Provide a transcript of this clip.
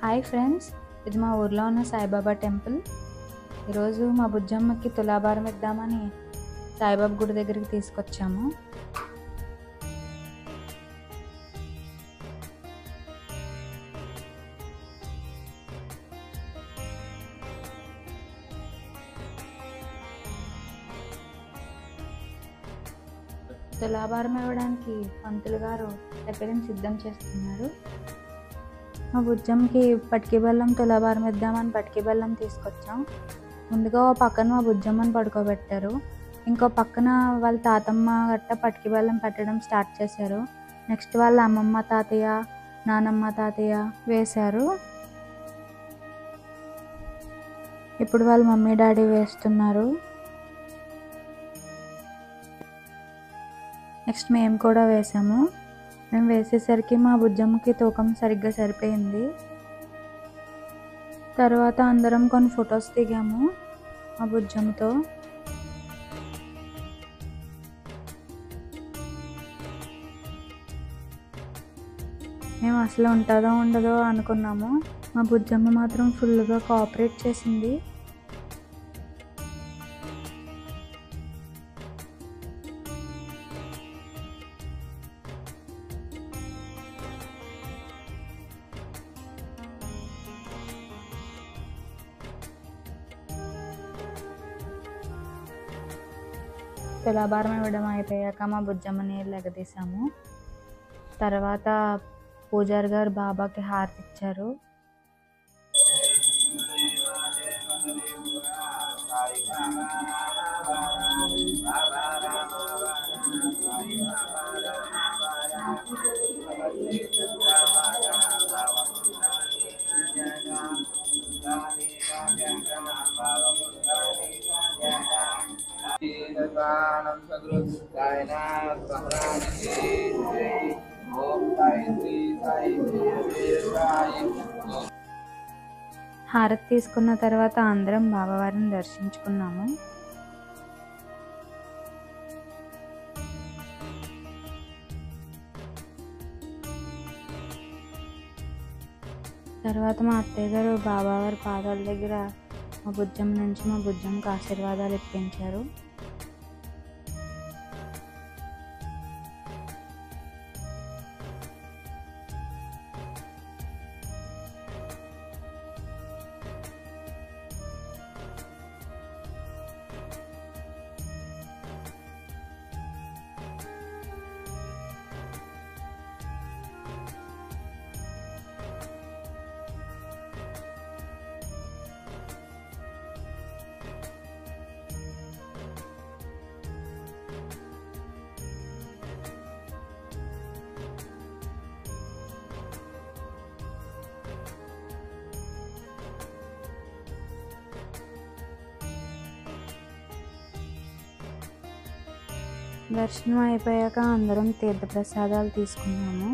Hi friends, ఇది మా ఊర్లో ఉన్న సాయిబాబా టెంపుల్. ఈరోజు మా బుజ్జమ్మకి తులాభారం ఇద్దామని సాయిబాబా గుడి దగ్గరికి తీసుకొచ్చాము. తులాభారం ఇవ్వడానికి పంతులు గారు దగ్గరని సిద్ధం చేస్తున్నారు. మా బుజ్జమ్మకి పటికి బెల్లం తులాభారం ఇద్దామని పటికి బెల్లం తీసుకొచ్చాం. ముందుగా ఓ పక్కన మా బుజ్జమ్మని పడుకోబెట్టారు, ఇంకో పక్కన వాళ్ళ తాతమ్మ గట్ట పటికి బెల్లం పెట్టడం స్టార్ట్ చేశారు. నెక్స్ట్ వాళ్ళ అమ్మమ్మ తాతయ్య, నానమ్మ తాతయ్య వేశారు. ఇప్పుడు వాళ్ళ మమ్మీ డాడీ వేస్తున్నారు. నెక్స్ట్ మేము కూడా వేసాము. మేము వేసేసరికి మా బుజ్జమ్మకి తూకం సరిగ్గా సరిపోయింది. తర్వాత అందరం కొన్ని ఫొటోస్ దిగాము మా బుజ్జమ్మతో. మేము అసలు ఉంటుందో ఉండదో అనుకున్నాము. మా బుజ్జమ్మ మాత్రం ఫుల్గా కోఆపరేట్ చేసింది. తులాభారం ఇవ్వడం అయిపోయాక మా బుజ్జమ్మని లెగదీసాము. తర్వాత పూజారి గారు బాబాకి హారతి ఇచ్చారు. హారతి తీసుకున్న తర్వాత అందరం బాబావారిని దర్శించుకున్నాము. తర్వాత మా అత్తయ్య గారు బాబావారి పాదాల దగ్గర మా బుజ్జమ్మ నుంచి మా బుజ్జమ్మకి ఆశీర్వాదాలు ఇప్పించారు. దర్శనం అయిపోయాక అందరం తీర్థప్రసాదాలు తీసుకున్నాము.